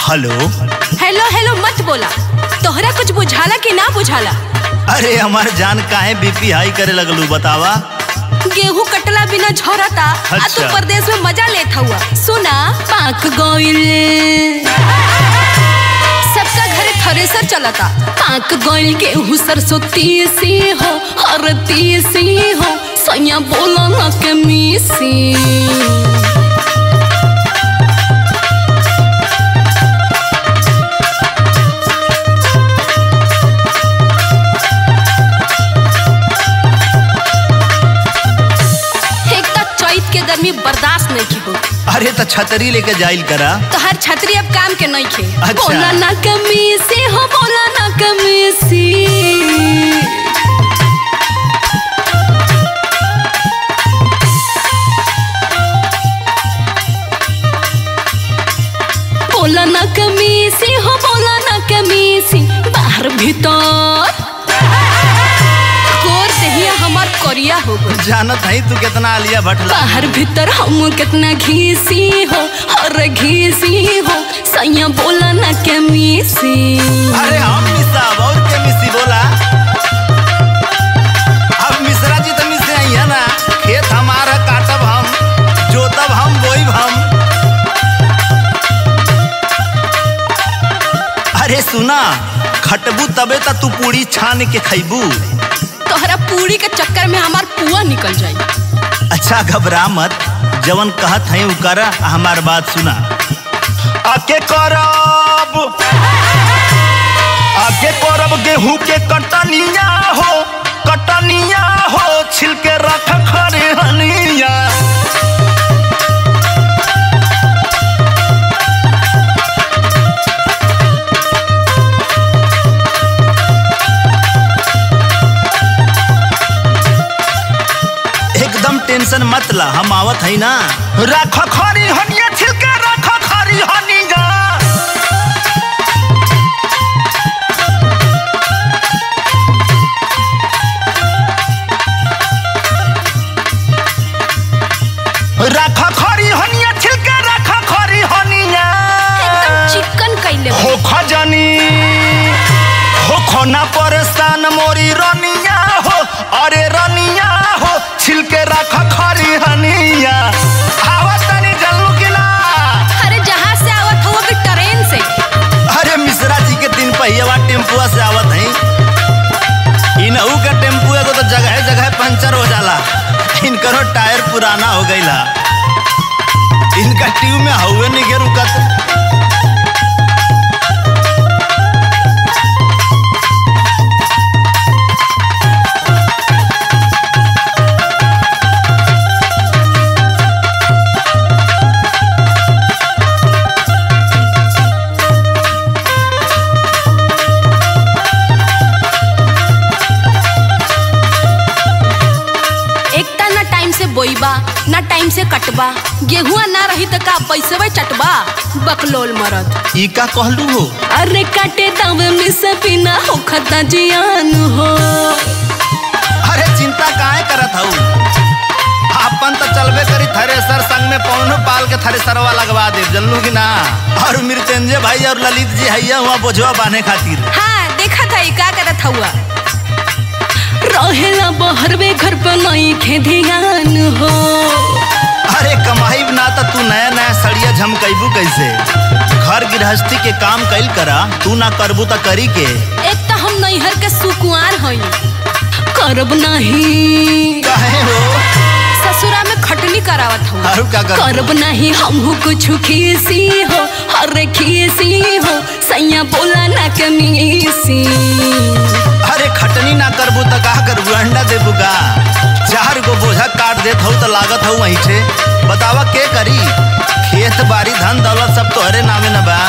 Hello hello hello मत बोला, तोहरा कुछ बुझाला कि ना बुझाला? अरे हमार जान काहे बीपी हाई करे लगलू बतावा। गेहूं कटला बिना झोरता। अच्छा। तू परदेश में मजा लेत हुआ। सुना पाक गोइल सबका घरे थ्रेसर चलता। पाक गोइल गेहूं सरसों तीसी हो हर तीसी हो सैया बोला ना के मीसी। गर्मी बर्दाश्त नहीं की हो। अरे तो छतरी लेके जाइल करा। तो हर छतरी अब काम के नहीं खे। अच्छा। बोला ना कमी से हो, बोला ना कमी से। बोला ना कमी से हो, बोला ना कमी से। बाहर भीतर हमार कोरिया हो गई। जानत है तू कितना आलिया भट्ट बाहर भीतर हम कितना घीसी हो और घीसी हो सैया बोला ना के मिसी। अरे हम मिसा और के मिसी बोला। अब मिश्रा जी तो मिसे आई है ना। खेत हमारा काटब हम, जोतब हम, बोईब हम। अरे सुना, खटबू तबे ता तू पूरी छान के खैबू। तोहरा पूरी के चक्कर में हमार पुआ निकल जाई। अच्छा घबरा मत, जवन कहत है उकरा। हमार बात सुना। आके करब गेहूं के कटनिया हो, कटनिया हो छिलके रख खरे हनिया। टेंशन मत ला, हम आवत है ना। रख खरी हनिया छिलके रख खरी हनिया। रख खरी हनिया छिलके रख खरी हनिया। एकदम चिकन कइले हो खजनी हो खोना परेशान मोरी रनिया हो। अरे रनिया हो छिलके रख खरी हनिया। आवत तनी जल्लू की ना। अरे जहां से आवत हो कि ट्रेन से? अरे मिश्रा जी के 3 पहिया टेम्पुआ से आवत है। इनहू का टेम्पुआ को तो जगह जगह पंचर हो जाला। इनकरो टायर पुराना हो गईला। इनका ट्यूब में हवे नहीं के रुकत। बोईबा ना टाइम से कटबा। गेहुआ ना रही तो का पैसे चटबा। बकलोल मरद ई का कहलू हो। अरे काटे दावे में से बिना हो खता जियान हो। अरे चिंता काहे करत हूँ। अपन तो चलबे करी थ्रेसर संग में पौनो पाल के थ्रेसरवा लगवा दे जल्लू की ना। और मृत्युंजय भाई और ललित जी हैया हुआ बोझवा बांधे खातिर। हाँ देखा था का करत हुआ। रहेला बहरवे घर पे नहीं खे ध्यान हो। अरे कमाई ना तो तू नया नया सड़िया झमकैबू कैसे। घर गृहस्थी के काम कैल करा, तू ना करबू तो करी के। एक तो हम नैहर के सुकुआर हई, करब नहीं। काहे हो? ससुरा में खटनी करावत हूँ। और क्या करब नहीं हमहू कुछ खीसी हो हर खीसी हो सैया बोला ना कमीसी। अरे खटनी ना करबू तो का करबू, अंडा देबू का? 4 गो बोझा काट देत हूँ तो लागत हूँ वहीं से। बतावा के करी? खेत बाड़ी धन दौलत सब तोहरे नामे न बा।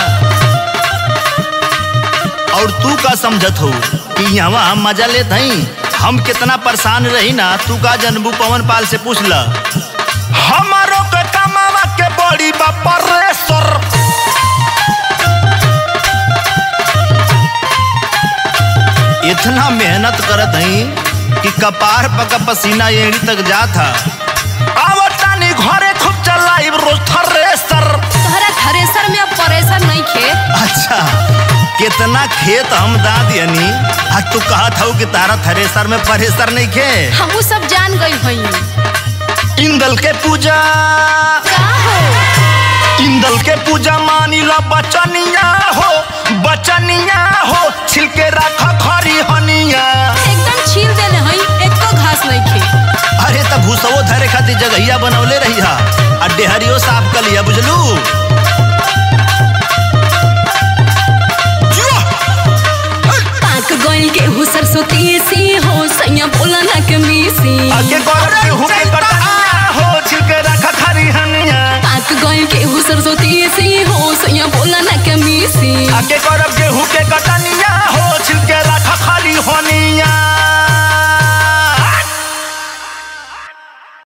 और तू का समझत हो कि यहाँ हम मजा लेत हई? हम कितना परेशान रही ना, तू का जनबू पवन पाल से पूछ ल। हमारो के कमावा के बड़ी बापरेसर। इतना मेहनत करत हई कि कपार पका पसीना एड़ी तक जात था। आवतानी घरे खूब चलाई रोज थ्रेसर। तोहरा थ्रेसर में अब परेशान नहीं खे। इतना खेत हम दा दियनी आ तू कहत हऊ कि तारा थ्रेसर में परेसर नहीं खे। हम सब जान गई हई। इंदल के पूजा का हो? इंदल के पूजा मानिला बचनिया हो, बचनिया हो, छिलके रखा खरी हनिया। एकदम छील देले हई, एको घास नहीं खे। अरे तब भूसवो धरे खातिर जगहिया बनौले रही हा आ डेहरियो साफ कर लिया बुझलू। पाक गइल के सरसों तीसी हो, सैया बोला ना के मीसी। आगे गौर के